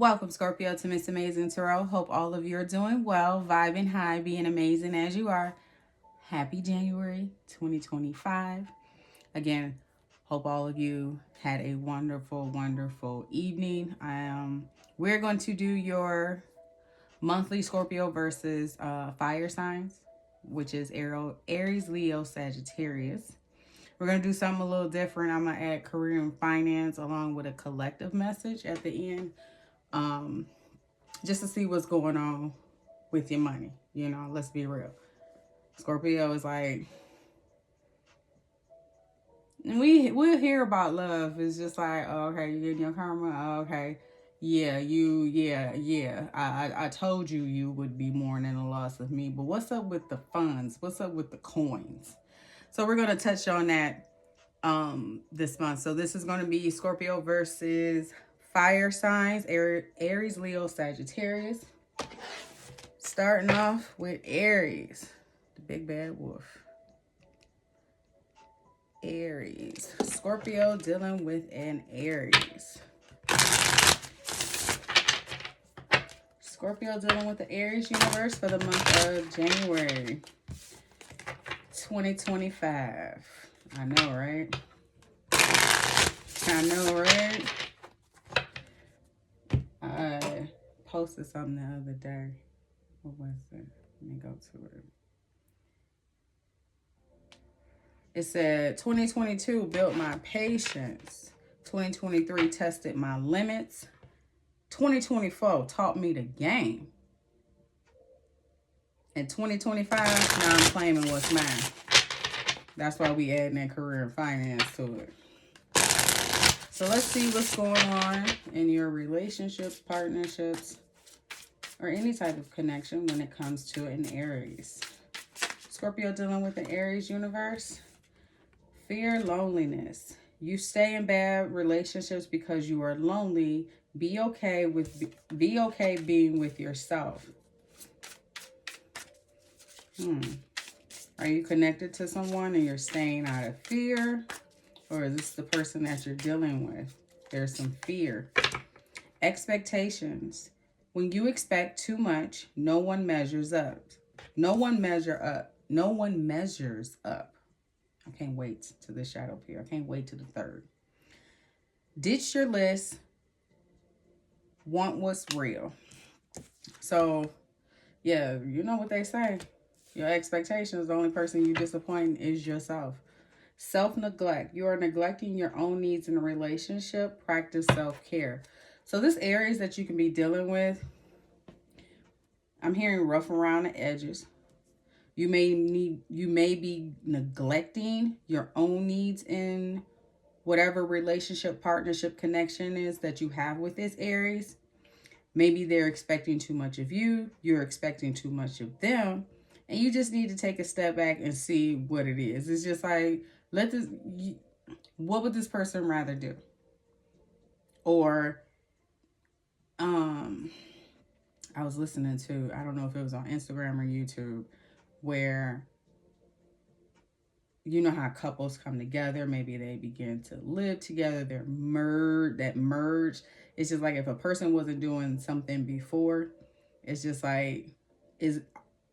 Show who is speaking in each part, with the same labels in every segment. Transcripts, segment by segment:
Speaker 1: Welcome, Scorpio, to Miss Amazing Tarot. Hope all of you are doing well, vibing high, being amazing as you are. Happy January 2025. Again, hope all of you had a wonderful, wonderful evening. We're going to do your monthly Scorpio versus fire signs, which is Aries, Leo, Sagittarius. We're going to do something a little different. I'm going to add career and finance along with a collective message at the end. Just to see what's going on with your money. Let's be real. Scorpio is like, and we'll hear about love. It's just like, oh, okay, you're getting your karma. Oh, okay, yeah. I told you would be mourning the loss of me. But what's up with the funds? What's up with the coins? So we're gonna touch on that this month. So this is gonna be Scorpio versus fire signs, Aries, Leo, Sagittarius. Starting off with Aries, the big bad wolf. Aries. Scorpio dealing with an Aries. Scorpio dealing with the Aries universe for the month of January 2025. I know, right? I posted something the other day. What was it? Let me go to it. It said 2022 built my patience. 2023 tested my limits. 2024 taught me the game. And 2025, now I'm claiming what's mine. That's why we adding that career and finance to it. So let's see what's going on in your relationships, partnerships, or any type of connection when it comes to an Aries. Scorpio dealing with the Aries universe. Fear, loneliness. You stay in bad relationships because you are lonely. Be okay being with yourself. Are you connected to someone and you're staying out of fear? Or is this the person that you're dealing with? There's some fear. Expectations. When you expect too much, no one measures up. No one measures up. I can't wait to the shadow here. I can't wait to the third. Ditch your list. Want what's real. So, yeah, you know what they say. Your expectations, the only person you disappoint is yourself. Self-neglect. You are neglecting your own needs in a relationship. Practice self-care. So this Aries that you can be dealing with, I'm hearing rough around the edges. You may be neglecting your own needs in whatever relationship, partnership, connection is that you have with this Aries. Maybe they're expecting too much of you. You're expecting too much of them. And you just need to take a step back and see what it is. It's just like, what would this person rather do? Or, I was listening to, I don't know if it was on Instagram or YouTube, where you know how couples come together, maybe they begin to live together, that merge. It's just like if a person wasn't doing something before, it's just like,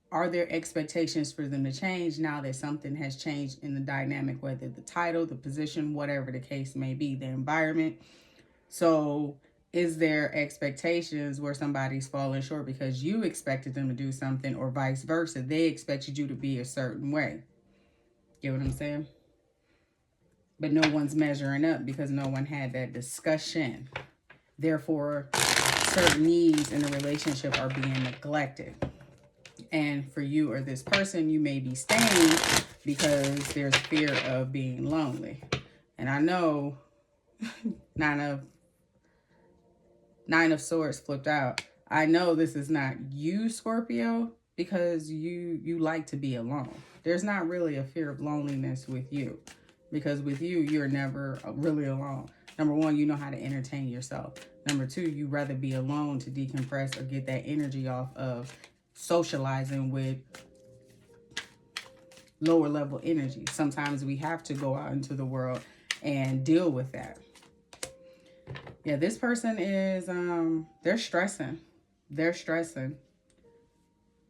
Speaker 1: are there expectations for them to change now that something has changed in the dynamic, whether the title, the position, whatever the case may be, the environment? So is there expectations where somebody's falling short because you expected them to do something, or vice versa? They expected you to be a certain way. Get what I'm saying? But no one's measuring up because no one had that discussion. Therefore, certain needs in a relationship are being neglected. And for you or this person, you may be staying because there's fear of being lonely. And I know Nine of Swords flipped out. I know this is not you, Scorpio, because you like to be alone. There's not really a fear of loneliness with you, because with you, you're never really alone. Number one, you know how to entertain yourself. Number two, you rather be alone to decompress or get that energy off of socializing with lower level energy. Sometimes we have to go out into the world and deal with that. Yeah, this person is they're stressing. They're stressing.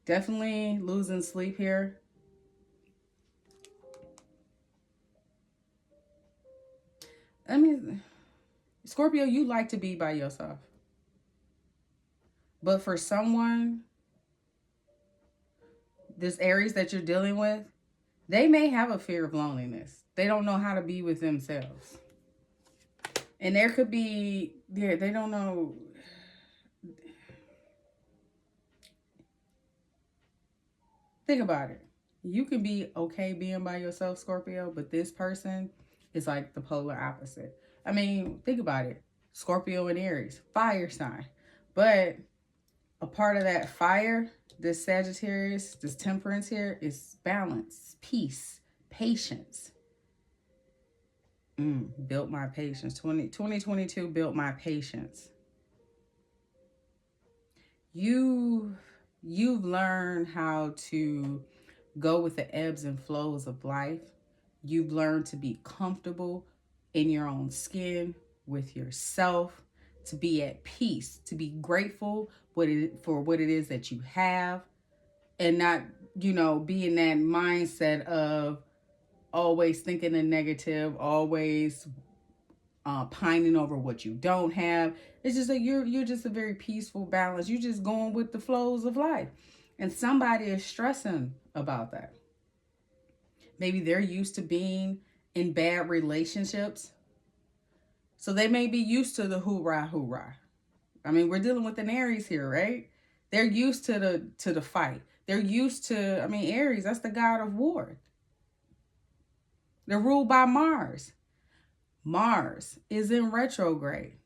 Speaker 1: Definitely losing sleep here. I mean, Scorpio, you like to be by yourself. But for someone, this Aries that you're dealing with, they may have a fear of loneliness. They don't know how to be with themselves. And there could be, yeah, they don't know. Think about it. You can be okay being by yourself, Scorpio, but this person is like the polar opposite. I mean, think about it. Scorpio and Aries, fire sign. But a part of that fire, this Sagittarius, this temperance here, is balance, peace, patience. Built my patience. 2022 built my patience. You you've learned how to go with the ebbs and flows of life. You've learned to be comfortable in your own skin with yourself, to be at peace, to be grateful for what it is that you have, and not, be in that mindset of always thinking the negative, always pining over what you don't have. It's just that you're just a very peaceful balance. You're just going with the flows of life, and somebody is stressing about that. Maybe they're used to being in bad relationships, so they may be used to the hoorah hoorah. I mean, we're dealing with an Aries here, right? They're used to the fight. They're used to. I mean, Aries, that's the god of war. They're ruled by Mars. Mars is in retrograde.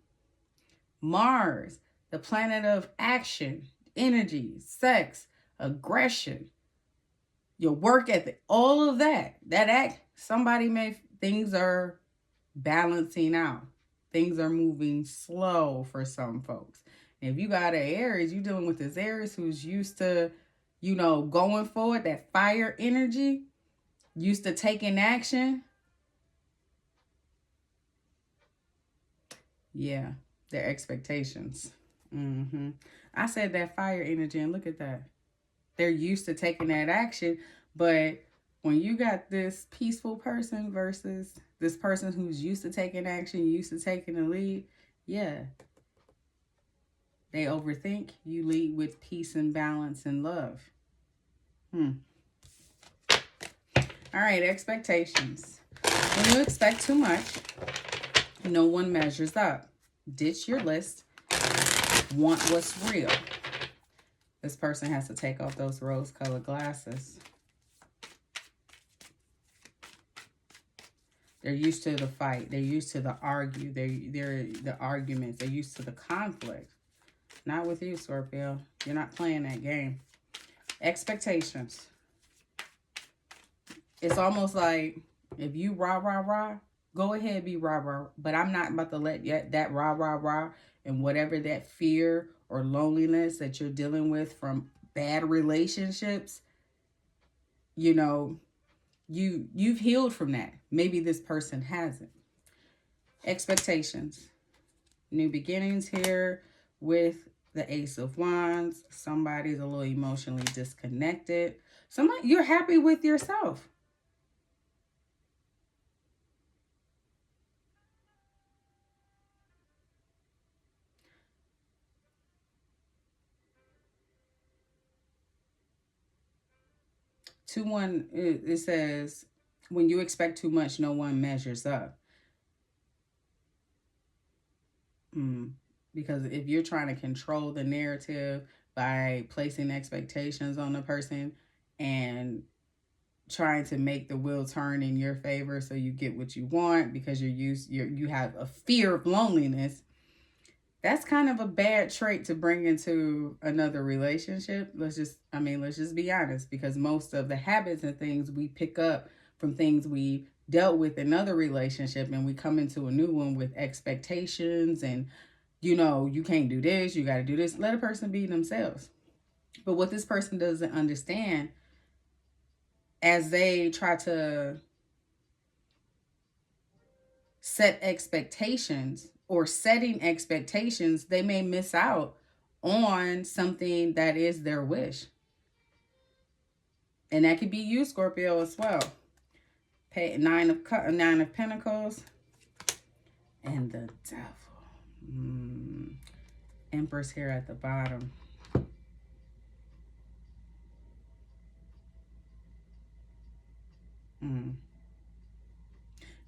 Speaker 1: Mars, the planet of action, energy, sex, aggression, your work ethic, all of that. Things are balancing out. Things are moving slow for some folks. And if you got an Aries, you're dealing with this Aries who's used to, going forward, that fire energy, used to taking action. Yeah, their expectations. I said that fire energy, and look at that. They're used to taking that action, but when you got this peaceful person versus this person who's used to taking action, used to taking the lead, yeah, they overthink. You lead with peace and balance and love. All right, expectations. When you expect too much, no one measures up. Ditch your list. Want what's real. This person has to take off those rose-colored glasses. They're used to the fight. They're used to the argue. They're the arguments. They're used to the conflict. Not with you, Scorpio. You're not playing that game. Expectations. It's almost like if you rah, rah, rah, go ahead, be rah, rah. But I'm not about to let that rah, rah, rah and whatever that fear or loneliness that you're dealing with from bad relationships, you've healed from that. Maybe this person hasn't. Expectations. New beginnings here with the Ace of Wands. Somebody's a little emotionally disconnected. You're happy with yourself. It says, when you expect too much, no one measures up. Because if you're trying to control the narrative by placing expectations on the person and trying to make the wheel turn in your favor so you get what you want because you have a fear of loneliness, that's kind of a bad trait to bring into another relationship. Let's just be honest, because most of the habits and things we pick up from things we dealt with in another relationship, and we come into a new one with expectations and, you can't do this, you got to do this. Let a person be themselves. But what this person doesn't understand, as they try to set expectations or setting expectations, they may miss out on something that is their wish. And that could be you, Scorpio, as well. Nine of Pentacles and the Devil. Empress here at the bottom.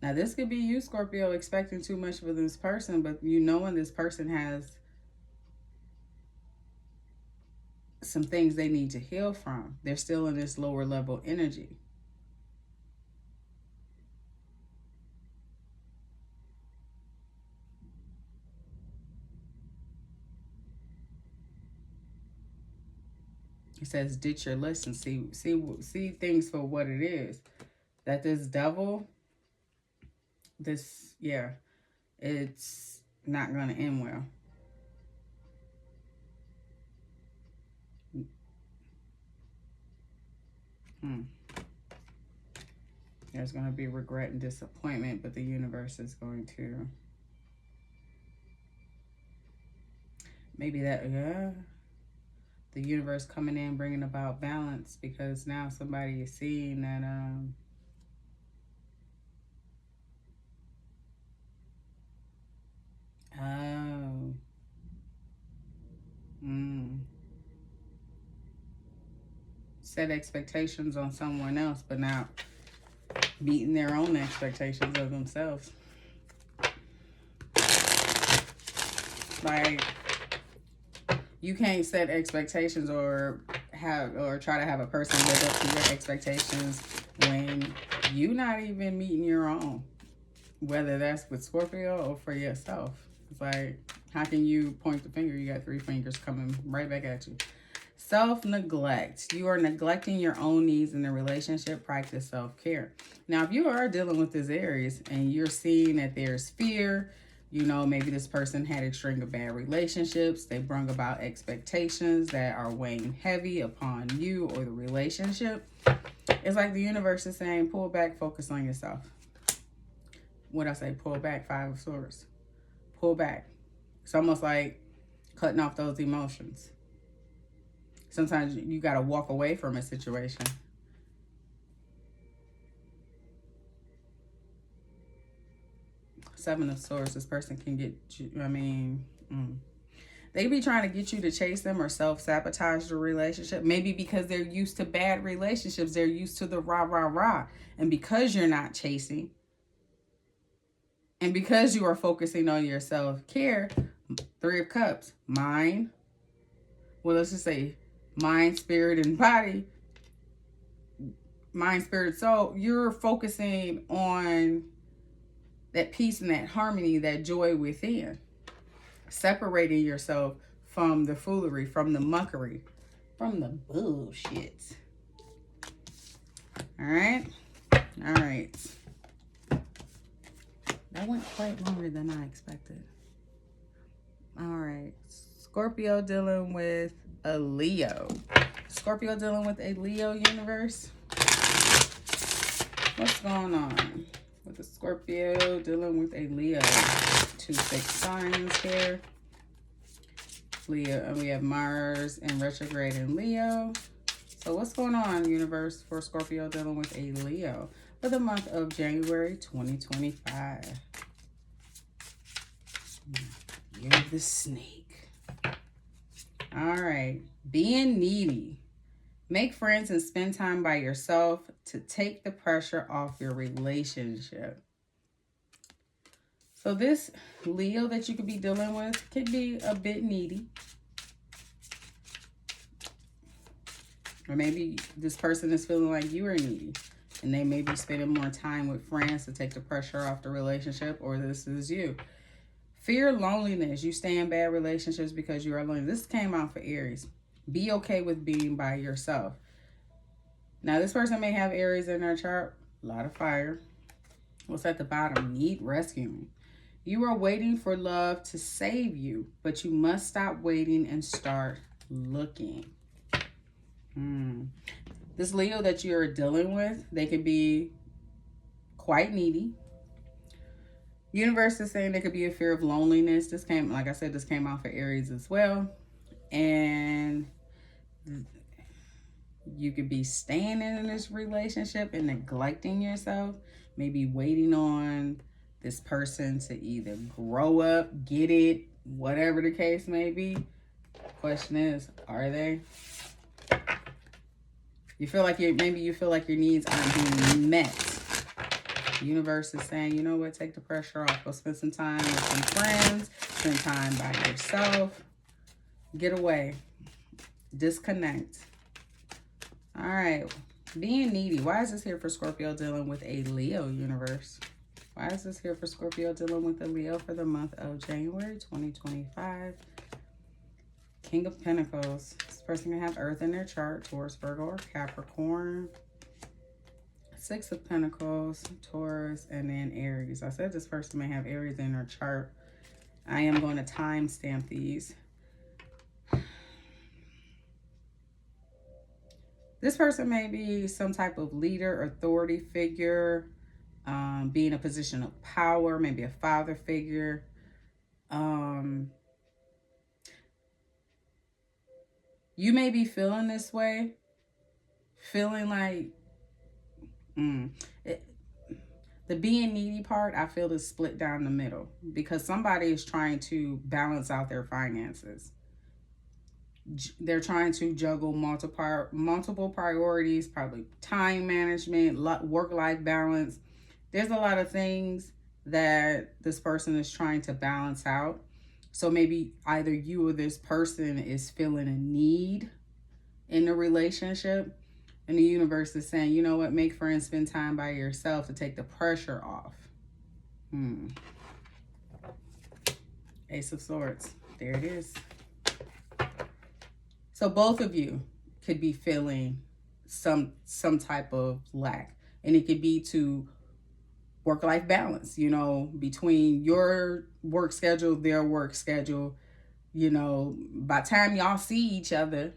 Speaker 1: Now, this could be you, Scorpio, expecting too much for this person, but you knowing this person has some things they need to heal from. They're still in this lower level energy. It says ditch your list and see things for what it is. That this Devil, it's not going to end well. There's going to be regret and disappointment, but the universe is going to maybe the universe coming in, bringing about balance, because now somebody is seeing that set expectations on someone else, but not meeting their own expectations of themselves. Like, you can't set expectations or try to have a person live up to your expectations when you're not even meeting your own, whether that's with Scorpio or for yourself. It's like, how can you point the finger? You got 3 fingers coming right back at you. Self-neglect. You are neglecting your own needs in a relationship. Practice self-care. Now, if you are dealing with this Aries and you're seeing that there's fear, you know, maybe this person had a string of bad relationships. They brought about expectations that are weighing heavy upon you or the relationship. It's like the universe is saying, pull back, focus on yourself. What I say, pull back, 5 of Swords. Pull back. It's almost like cutting off those emotions. Sometimes you got to walk away from a situation. Seven of Swords, this person can get you, they be trying to get you to chase them or self-sabotage the relationship. Maybe because they're used to bad relationships. They're used to the rah, rah, rah. And because you're not chasing, and because you are focusing on your self-care, 3 of Cups, mind, well, let's just say mind, spirit, and body, mind, spirit, soul, you're focusing on that peace and that harmony, that joy within. Separating yourself from the foolery, from the muckery, from the bullshit. All right? All right. That went quite longer than I expected. All right. Scorpio dealing with a Leo. Scorpio dealing with a Leo universe. What's going on with the Scorpio dealing with a Leo? 2 fixed signs here. Leo, and we have Mars in retrograde in Leo. So what's going on, universe, for Scorpio dealing with a Leo for the month of January 2025? Year of the Snake. All right. Being needy. Make friends and spend time by yourself to take the pressure off your relationship. So this Leo that you could be dealing with could be a bit needy. Or maybe this person is feeling like you are needy. And they may be spending more time with friends to take the pressure off the relationship. Or this is you. Fear loneliness. You stay in bad relationships because you are lonely. This came out for Aries. Be okay with being by yourself. Now, this person may have Aries in their chart. A lot of fire. What's at the bottom? Need rescuing. You are waiting for love to save you, but you must stop waiting and start looking. This Leo that you're dealing with, they could be quite needy. Universe is saying there could be a fear of loneliness. This came, like I said, this came out for Aries as well. And you could be staying in this relationship and neglecting yourself. Maybe waiting on this person to either grow up, get it, whatever the case may be. Question is, are they? You feel like maybe you feel like your needs aren't being met. The universe is saying, you know what, take the pressure off. Go spend some time with some friends, spend time by yourself, get away, disconnect. All right, being needy. Why is this here for Scorpio dealing with a Leo, universe? Why is this here for Scorpio dealing with a Leo for the month of January 2025? King of Pentacles. This person can have Earth in their chart, Taurus, Virgo, or Capricorn. Six of Pentacles, Taurus, and then Aries. I said this person may have Aries in their chart. I am going to timestamp these. This person may be some type of leader, authority figure, be in a position of power, maybe a father figure. You may be feeling this way, feeling like the being needy part, I feel, is split down the middle because somebody is trying to balance out their finances. They're trying to juggle multiple priorities, probably time management, work-life balance. There's a lot of things that this person is trying to balance out. So maybe either you or this person is feeling a need in the relationship, and the universe is saying, you know what, make friends, spend time by yourself to take the pressure off. Ace of Swords. There it is. So both of you could be feeling some type of lack. And it could be to work-life balance, you know, between your work schedule, their work schedule. You know, by the time y'all see each other,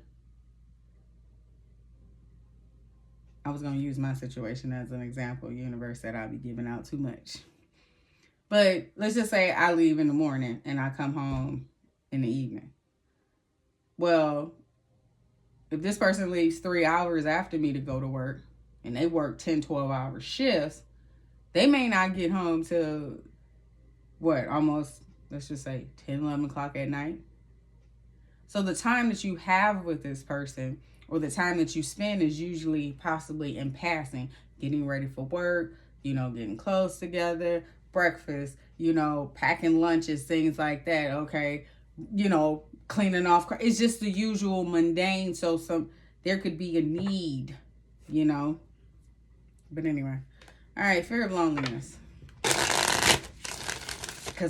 Speaker 1: I was going to use my situation as an example. Universe said I'll be giving out too much. But let's just say I leave in the morning and I come home in the evening. Well, if this person leaves 3 hours after me to go to work and they work 10, 12-hour shifts, they may not get home till, what, almost, let's just say 10, 11 o'clock at night. So the time that you have with this person or the time that you spend is usually possibly in passing, getting ready for work, you know, getting clothes together, breakfast, you know, packing lunches, things like that, okay? You know, cleaning off. It's just the usual mundane. So there could be a need, you know. But anyway. All right, fear of loneliness. Because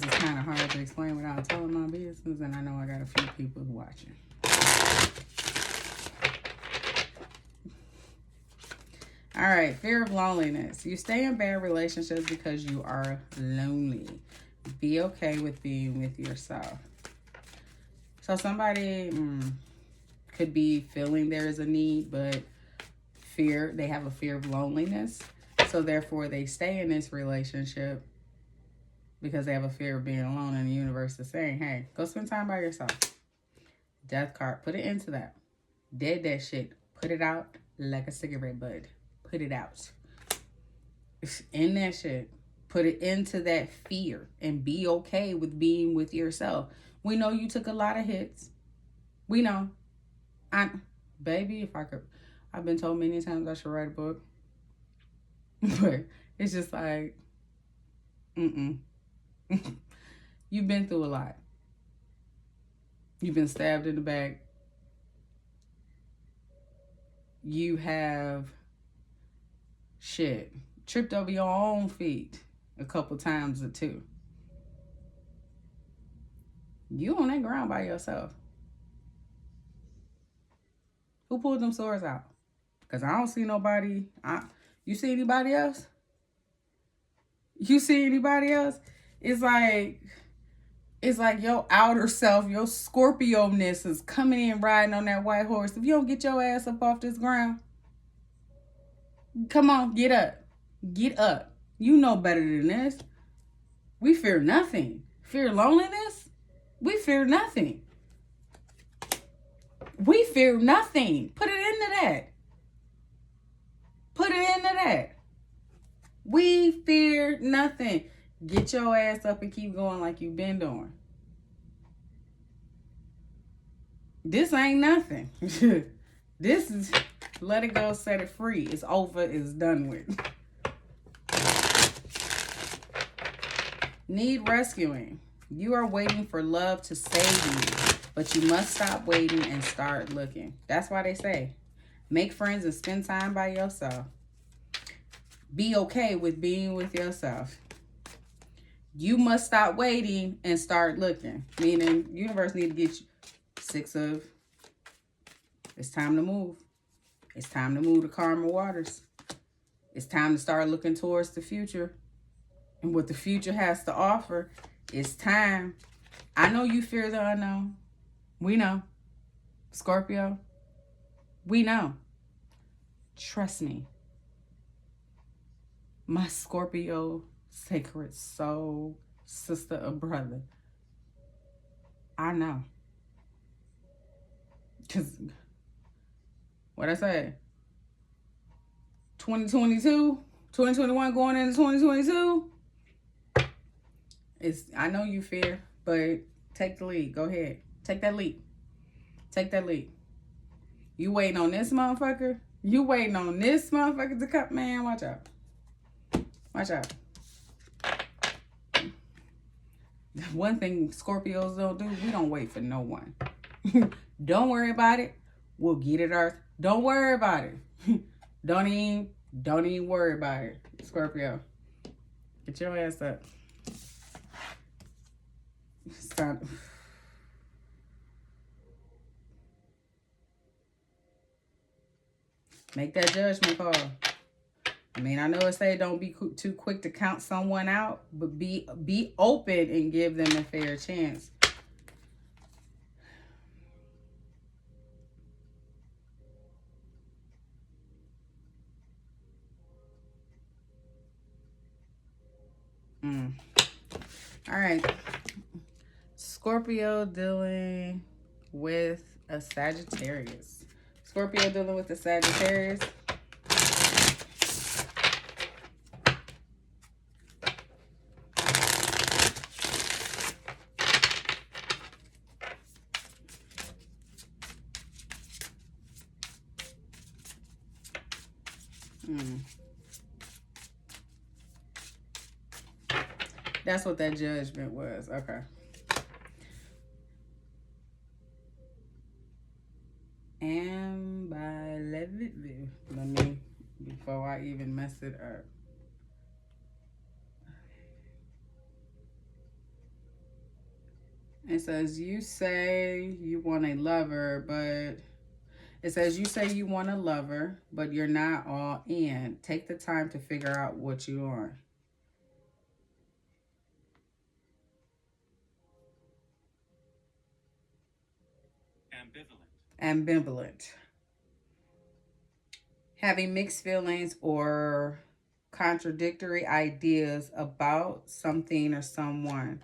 Speaker 1: it's kind of hard to explain without telling my business. And I know I got a few people watching. All right, fear of loneliness. You stay in bad relationships because you are lonely. Be okay with being with yourself. So somebody could be feeling there is a need, but they have a fear of loneliness. So therefore they stay in this relationship because they have a fear of being alone, and the universe is saying, hey, go spend time by yourself. Death card, put it into that. Dead that shit. Put it out like a cigarette bud. Put it out. In that shit. Put it into that fear and be okay with being with yourself. We know you took a lot of hits. We know. Baby, if I could, I've been told many times I should write a book. But it's just like, You've been through a lot. You've been stabbed in the back. You have, tripped over your own feet a couple times or two. You on that ground by yourself. Who pulled them swords out? Because I don't see nobody. You see anybody else? You see anybody else? It's like your outer self, your Scorpio-ness is coming in riding on that white horse. If you don't get your ass up off this ground, come on, get up. Get up. You know better than this. We fear nothing. Fear loneliness? We fear nothing. We fear nothing. Put it into that. Put it into that. We fear nothing. Get your ass up and keep going like you've been doing. This ain't nothing. This is, let it go, set it free. It's over, it's done with. Need rescuing. You are waiting for love to save you, but you must stop waiting and start looking. That's why they say, make friends and spend time by yourself. Be okay with being with yourself. You must stop waiting and start looking. Meaning, universe need to get you it's time to move. It's time to move to calmer waters. It's time to start looking towards the future and what the future has to offer. It's time. I know you fear the unknown. We know. Scorpio, we know. Trust me. My Scorpio sacred soul, sister or brother. I know. Because, what I say? 2021 going into 2022. I know you fear, but take the lead. Go ahead. Take that leap. Take that leap. You waiting on this motherfucker? You waiting on this motherfucker to come? Man, watch out. Watch out. One thing Scorpios don't do, we don't wait for no one. Don't worry about it. We'll get it ours. Don't worry about it. Don't even worry about it. Scorpio, get your ass up. Stop. Make that judgment call. I mean, I know it say don't be too quick to count someone out, but be open and give them a fair chance. All right. Scorpio dealing with a Sagittarius. Scorpio dealing with a Sagittarius. That's what that judgment was. Okay. And by let me, before I even mess it up. It says you say you want a lover, but it says you say you want a lover, but you're not all in. Take the time to figure out what you are. Ambivalent. Having mixed feelings or contradictory ideas about something or someone.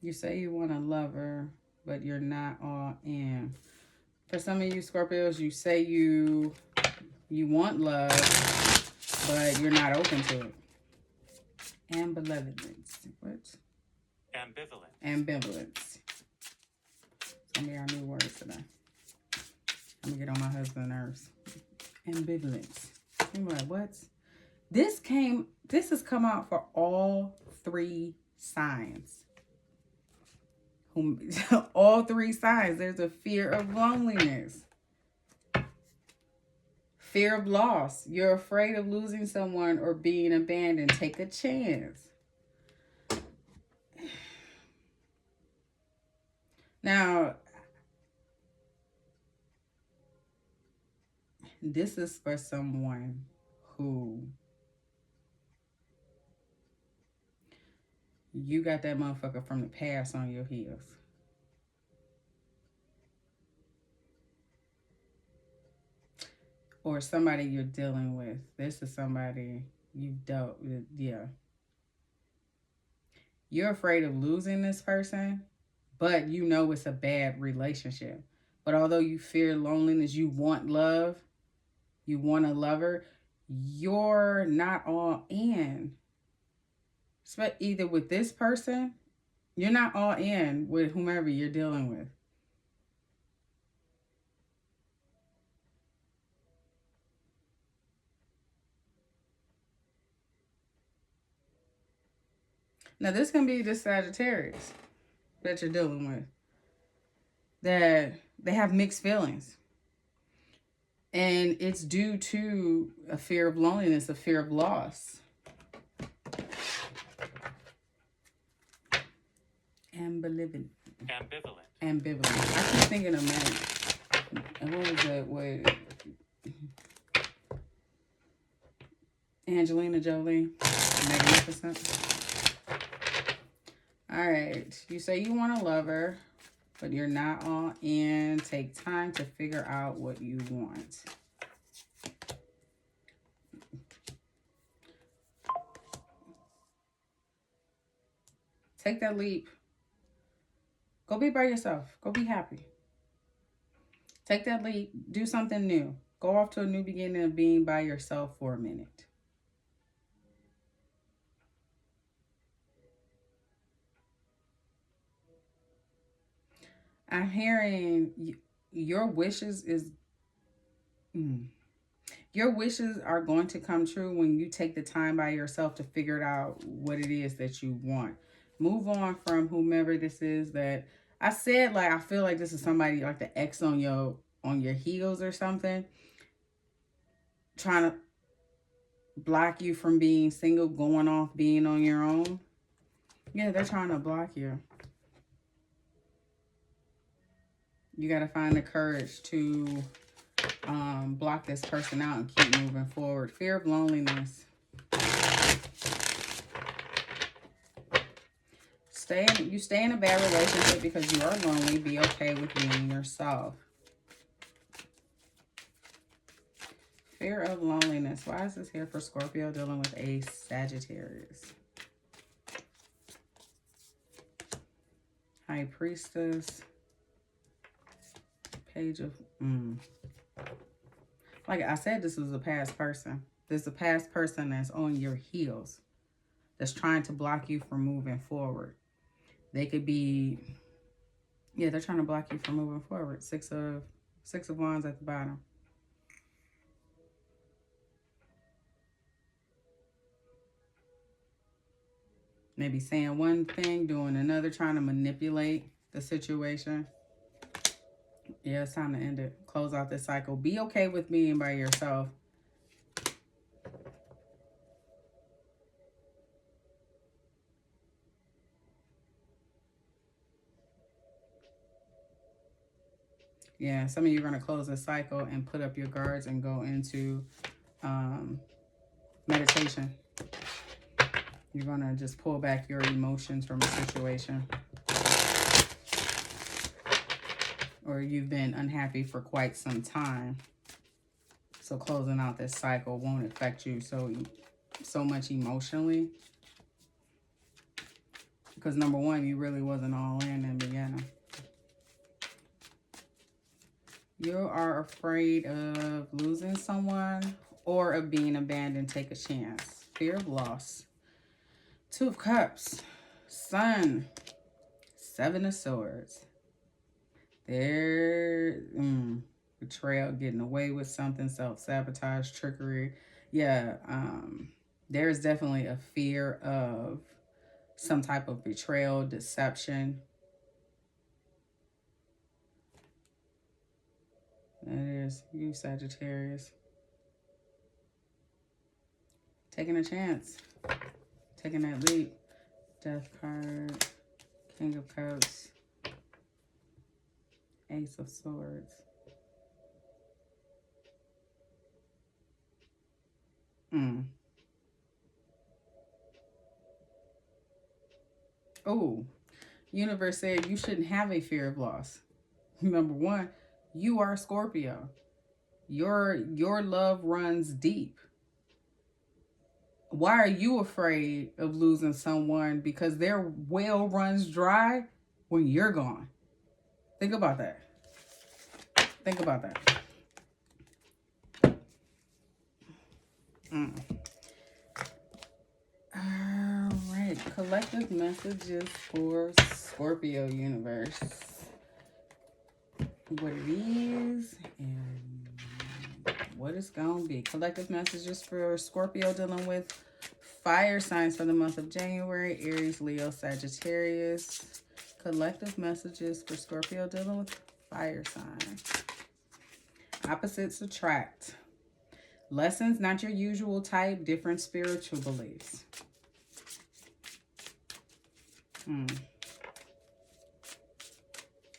Speaker 1: You say you want a lover, but you're not all in. For some of you Scorpios, you say you want love, but you're not open to it. Ambivalence. What? Ambivalence. Some of y'all new words today. I'm gonna get on my husband's nerves. Ambivalence. I'm like, what? This has come out for all three signs. All three signs. There's a fear of loneliness. Fear of loss. You're afraid of losing someone or being abandoned. Take a chance. Now, this is for someone who you got that motherfucker from the past on your heels. or somebody you're dealing with. This is somebody you've dealt with. Yeah. You're afraid of losing this person, but you know it's a bad relationship. But although you fear loneliness, you want love, you want a lover, you're not all in. Either with this person, you're not all in with whomever you're dealing with. Now, this can be the Sagittarius that you're dealing with, that they have mixed feelings. And it's due to a fear of loneliness, a fear of loss. Ambivalent. I keep thinking of man. And what was that? Wait. Angelina Jolie. Magnificent. All right. You say you want a lover, but you're not all in. Take time to figure out what you want. Take that leap. Go be by yourself. Go be happy. Take that leap. Do something new. Go off to a new beginning of being by yourself for a minute. I'm hearing your wishes is... Your wishes are going to come true when you take the time by yourself to figure out what it is that you want. Move on from whomever this is that... I said, like, I feel like this is somebody like the ex on your heels or something, trying to block you from being single, going off, being on your own. Yeah, they're trying to block you. You got to find the courage to block this person out and keep moving forward. Fear of loneliness. You stay in a bad relationship because you are lonely. Be okay with being yourself. Fear of loneliness. Why is this here for Scorpio dealing with a Sagittarius? High Priestess. Page of... Like I said, this is a past person. There's a past person that's on your heels, that's trying to block you from moving forward. They could be... Yeah, they're trying to block you from moving forward. Six of Wands at the bottom. Maybe saying one thing, doing another, trying to manipulate the situation. Yeah, it's time to end it. Close out this cycle. Be okay with being by yourself. Yeah, some of you are going to close the cycle and put up your guards and go into meditation. You're going to just pull back your emotions from a situation. Or you've been unhappy for quite some time. So closing out this cycle won't affect you so much emotionally. Because number one, you really wasn't all in the beginning. You are afraid of losing someone or of being abandoned. Take a chance. Fear of loss. Two of Cups. Sun. Seven of Swords. There, betrayal, getting away with something, self-sabotage, trickery. Yeah, there's definitely a fear of some type of betrayal, deception. That is you, Sagittarius. Taking a chance. Taking that leap. Death card. King of Cups. Ace of Swords. Oh, universe said you shouldn't have a fear of loss. Number one, you are Scorpio. Your love runs deep. Why are you afraid of losing someone? Because their well runs dry when you're gone. Think about that. Think about that. All right. Collective messages for Scorpio universe. What it is and what it's going to be. Collective messages for Scorpio dealing with fire signs for the month of January. Aries, Leo, Sagittarius. Collective messages for Scorpio dealing with fire signs. Opposites attract. Lessons, not your usual type. Different spiritual beliefs.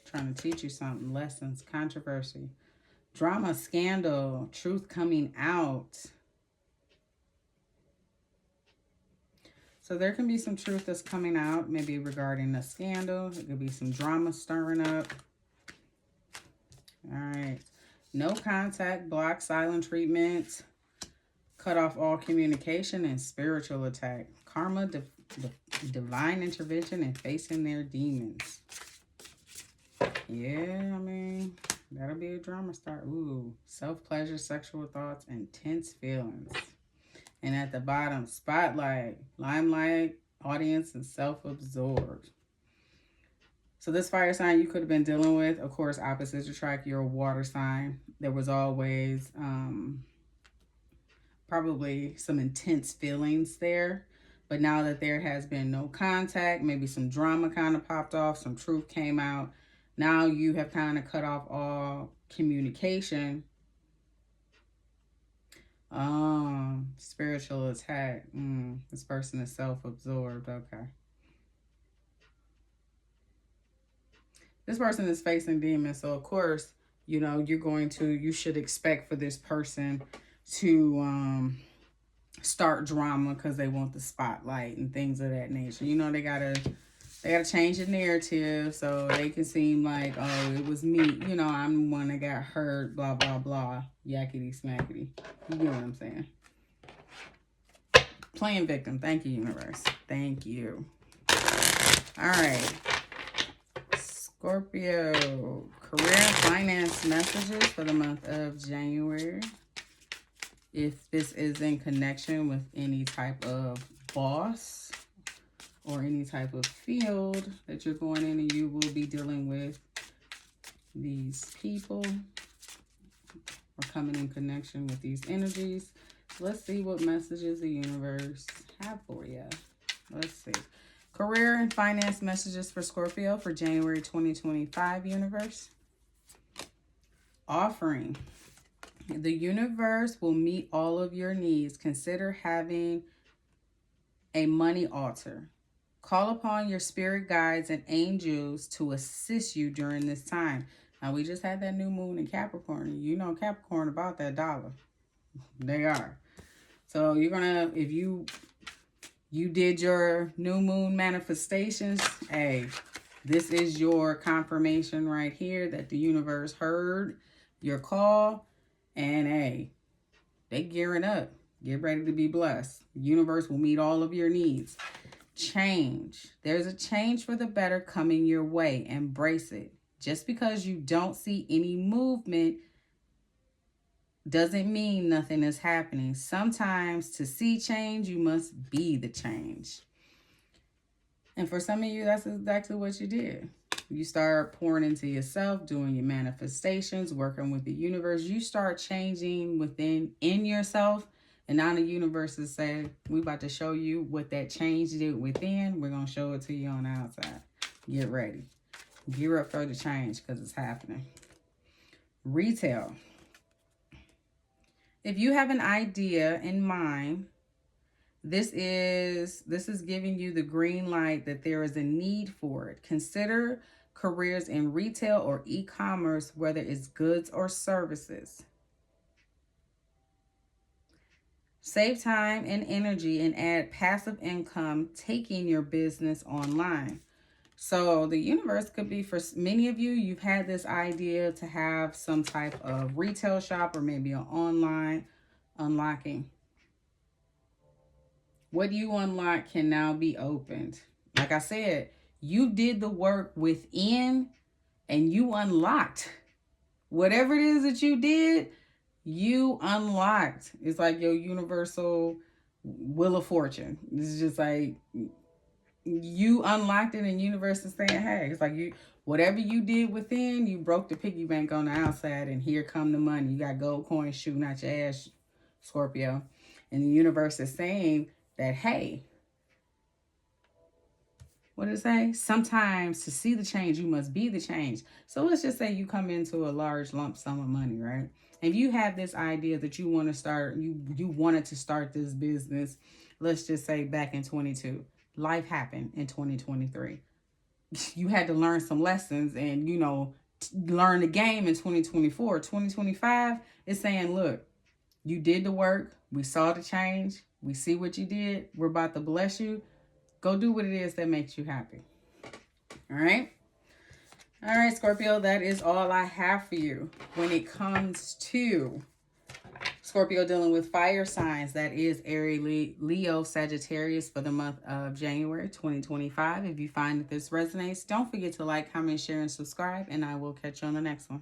Speaker 1: Trying to teach you something. Lessons, controversy. Drama, scandal, truth coming out. So there can be some truth that's coming out, maybe regarding a scandal. It could be some drama stirring up. All right. No contact, block, silent treatment, cut off all communication, and spiritual attack. Karma, divine intervention, and facing their demons. Yeah, I mean, that'll be a drama start. Ooh, self-pleasure, sexual thoughts, intense feelings. And at the bottom, spotlight, limelight, audience, and self-absorbed. So this fire sign you could have been dealing with, of course, opposites attract. You're a water sign. There was always probably some intense feelings there. But now that there has been no contact, maybe some drama kind of popped off, some truth came out. Now you have kind of cut off all communication. Spiritual attack. This person is self-absorbed. Okay. This person is facing demons. So, of course, you know, you should expect for this person to start drama because they want the spotlight and things of that nature. You know, they gotta change the narrative so they can seem like, oh, it was me. You know, I'm the one that got hurt, blah, blah, blah. Yakety smackety. You get what I'm saying? Playing victim. Thank you, universe. Thank you. All right. Scorpio. Career and finance messages for the month of January. If this is in connection with any type of boss or any type of field that you're going in, and you will be dealing with these people or coming in connection with these energies. Let's see what messages the universe have for you. Let's see. Career and finance messages for Scorpio for January 2025, universe. Offering. The universe will meet all of your needs. Consider having a money altar. Call upon your spirit guides and angels to assist you during this time. Now, we just had that new moon in Capricorn. You know Capricorn about that dollar. They are. So you're going to, if you did your new moon manifestations, hey, this is your confirmation right here that the universe heard your call. And hey, they gearing up. Get ready to be blessed. The universe will meet all of your needs. Change. There's a change for the better coming your way. Embrace it. Just because you don't see any movement doesn't mean nothing is happening. Sometimes to see change, you must be the change. And for some of you, that's exactly what you did. You start pouring into yourself, doing your manifestations, working with the universe. You start changing in yourself. And now the universe is saying, we about to show you what that change did within. We're going to show it to you on the outside. Get ready. Gear up for the change because it's happening. Retail. If you have an idea in mind, this is giving you the green light that there is a need for it. Consider careers in retail or e-commerce, whether it's goods or services. Save time and energy and add passive income taking your business online. So the universe could be, for many of you, you've had this idea to have some type of retail shop or maybe an online unlocking. What you unlock can now be opened. Like I said, you did the work within and you unlocked whatever it is that you did. You unlocked. It's like your universal wheel of fortune. It's just like you unlocked it, and universe is saying, hey, it's like you, whatever you did within, you broke the piggy bank on the outside, and here come the money. You got gold coins shooting out your ass, Scorpio. And the universe is saying that, hey, what did it say? Sometimes to see the change, you must be the change. So let's just say you come into a large lump sum of money, right? If you have this idea that you want to start, you wanted to start this business, let's just say back in 22. Life happened in 2023. You had to learn some lessons and, learn the game in 2024. 2025 is saying, look, you did the work. We saw the change. We see what you did. We're about to bless you. Go do what it is that makes you happy. All right? All right, Scorpio, that is all I have for you. When it comes to Scorpio dealing with fire signs, that is Aries, Leo, Sagittarius for the month of January 2025. If you find that this resonates, don't forget to like, comment, share, and subscribe, and I will catch you on the next one.